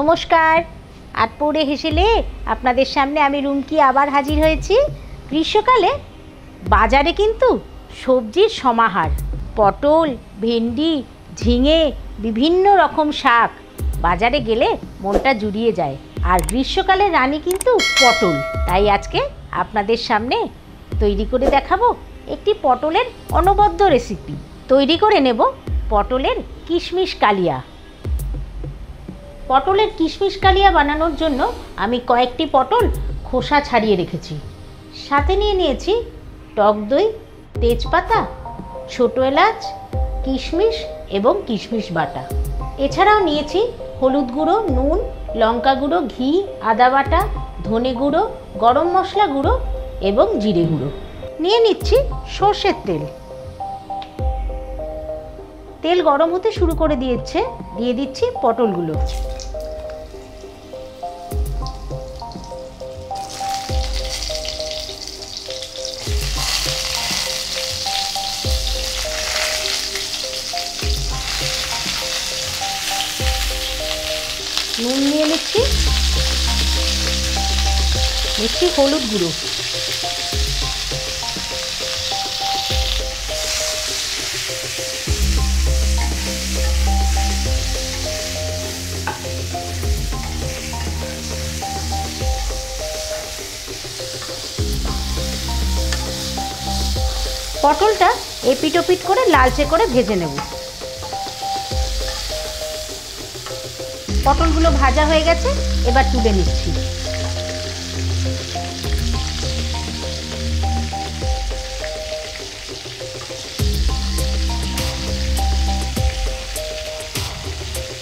নমস্কার, আটপৌরে হেসেলে আপনাদের সামনে আমি রুমকি আবার হাজির হয়েছি। গ্রীষ্মকালে বাজারে কিন্তু সবজির সমাহার। পটল, ভেন্ডি, ঝিঙে, বিভিন্ন রকম শাক বাজারে গেলে মনটা জুড়িয়ে যায়। আর গ্রীষ্মকালের রানী কিন্তু পটল। তাই আজকে আপনাদের সামনে তৈরি করে দেখাবো একটি পটলের অনবদ্য রেসিপি। তৈরি করে নেব পটলের কিশমিশ কালিয়া। পটলের কিশমিশ কালিয়া বানানোর জন্য আমি কয়েকটি পটল খোসা ছাড়িয়ে রেখেছি। সাথে নিয়ে নিয়েছি টক দই, তেজপাতা, ছোটো এলাচ, কিশমিশ এবং কিশমিশ বাটা। এছাড়াও নিয়েছি হলুদ গুঁড়ো, নুন, লঙ্কা গুঁড়ো, ঘি, আদা বাটা, ধনে গুঁড়ো, গরম মশলা গুঁড়ো এবং জিরে গুঁড়ো। নিয়ে নিচ্ছি সর্ষের তেল। তেল গরম হতে শুরু করে দিয়ে দিচ্ছি পটলগুলো। নুন নিয়ে নিচ্ছি হলুদ গুঁড়ো। পটলটা এপিট ওপিট করে লালচে করে ভেজে নেব। পটলগুলো ভাজা হয়ে গেছে, এবার তুলে নিচ্ছি।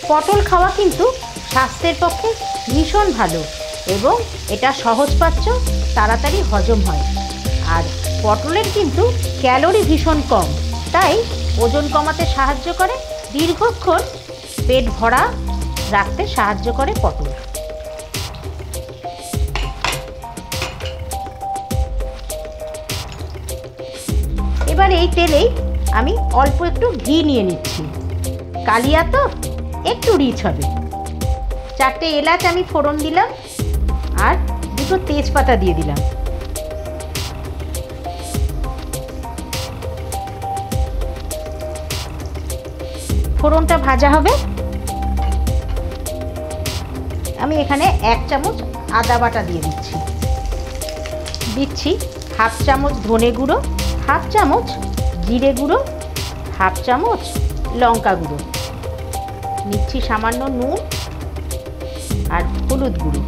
পটল খাওয়া কিন্তু স্বাস্থ্যের পক্ষে ভীষণ ভালো এবং এটা সহজপাচ্য, তাড়াতাড়ি হজম হয়। আর পটলের কিন্তু ক্যালোরি ভীষণ কম, তাই ওজন কমাতে সাহায্য করে, দীর্ঘক্ষণ পেট ভরা রাখতে সাহায্য করে পটল। এবার এই তেলেই আমি অল্প একটু ঘি নিয়ে নিচ্ছি। কালিয়া তো একটু রিচ হবে। 4টে এলাচ আমি ফোড়ন দিলাম আর 2টো তেজপাতা দিয়ে দিলাম। ফোড়নটা ভাজা হবে। আমি এখানে 1 চামচ আদা বাটা দিয়ে দিচ্ছি 1/2 চামচ ধনে গুঁড়ো, 1/2 চামচ জিরে গুঁড়ো, 1/2 চামচ লঙ্কা গুঁড়ো, নিচ্ছি সামান্য নুন আর হলুদ গুঁড়ো।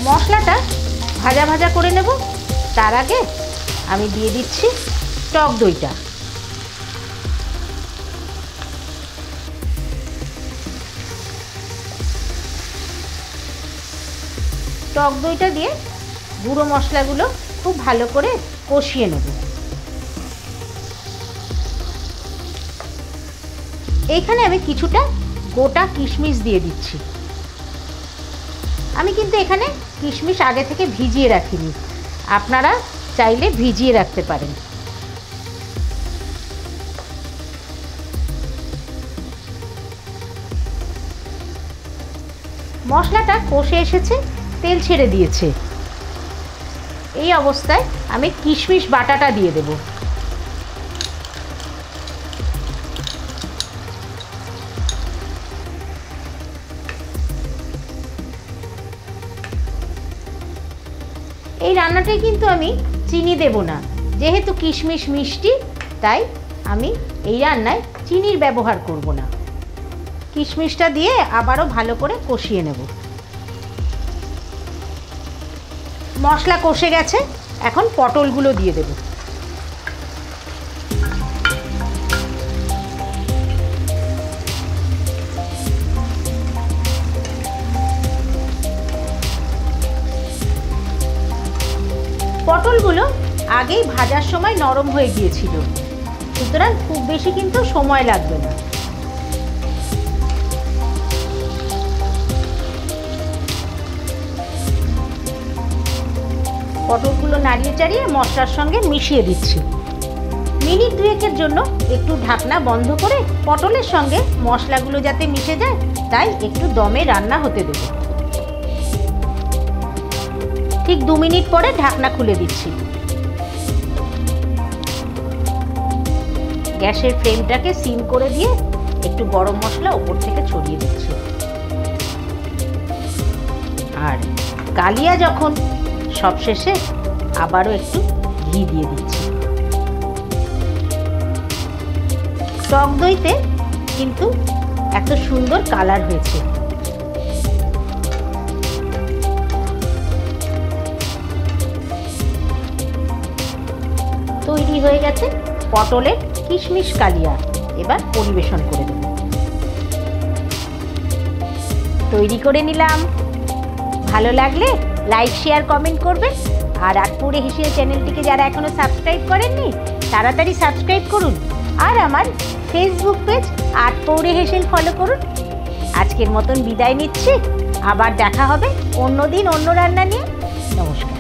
মশলাটা ভাজা ভাজা করে নেব। তার আগে আমি দিয়ে দিচ্ছি টক দইটা। টক দইটা দিয়ে গুঁড়ো মশলাগুলো খুব ভালো করে কষিয়ে নেব। এইখানে আমি কিছুটা গোটা কিশমিশ দিয়ে দিচ্ছি। আমি কিন্তু এখানে কিশমিশ আগে থেকে ভিজিয়ে রাখিনি, আপনারা চাইলে ভিজিয়ে রাখতে পারেন। মশলাটা কষে এসেছে, তেল ছেড়ে দিয়েছে। এই অবস্থায় আমি কিশমিশ বাটাটা দিয়ে দেব। এই রান্নাটায় কিন্তু আমি চিনি দেব না, যেহেতু কিশমিশ মিষ্টি, তাই আমি এই রান্নায় চিনির ব্যবহার করব না। কিশমিশটা দিয়ে আবারও ভালো করে কষিয়ে নেব। মশলা কষে গেছে, এখন পটলগুলো দিয়ে দেব। পটলগুলো আগেই ভাজার সময় নরম হয়ে গিয়েছিল, সুতরাং খুব বেশি কিন্তু সময় লাগবে না। পটলগুলো নাড়িয়ে চাড়িয়ে মশলার সঙ্গে মিশিয়ে দিচ্ছি। মিনিট দুয়েকের জন্য একটু ঢাকনা বন্ধ করে পটলের সঙ্গে মশলাগুলো যাতে মিশে যায় তাই একটু দমে রান্না হতে দেব। ঠিক 2 মিনিট পরে ঢাকনা খুলে দিচ্ছি। গ্যাসের ফ্লেমটাকে সিম করে দিয়ে একটু গরম মশলা ওপর থেকে ছড়িয়ে দিচ্ছি। আর কালিয়া যখন সবশেষে আবারও একটু ঘি দিয়ে দিচ্ছি। টক দইতে কিন্তু এত সুন্দর কালার হয়েছে। তৈরি হয়ে গেছে পটলের কিশমিশ কালিয়া। এবার পরিবেশন করে দেব। তৈরি করে নিলাম। ভালো লাগলে লাইক শেয়ার কমেন্ট করবেন। আর আটপুরে হেসেল চ্যানেলটিকে যারা এখনো সাবস্ক্রাইব করেননি তাড়াতাড়ি সাবস্ক্রাইব করুন। আর আমার ফেসবুক পেজ আটপুরে হেসেল ফলো করুন। আজকের মতন বিদায় নিচ্ছি। আবার দেখা হবে অন্য দিন অন্য রান্না নিয়ে। নমস্কার।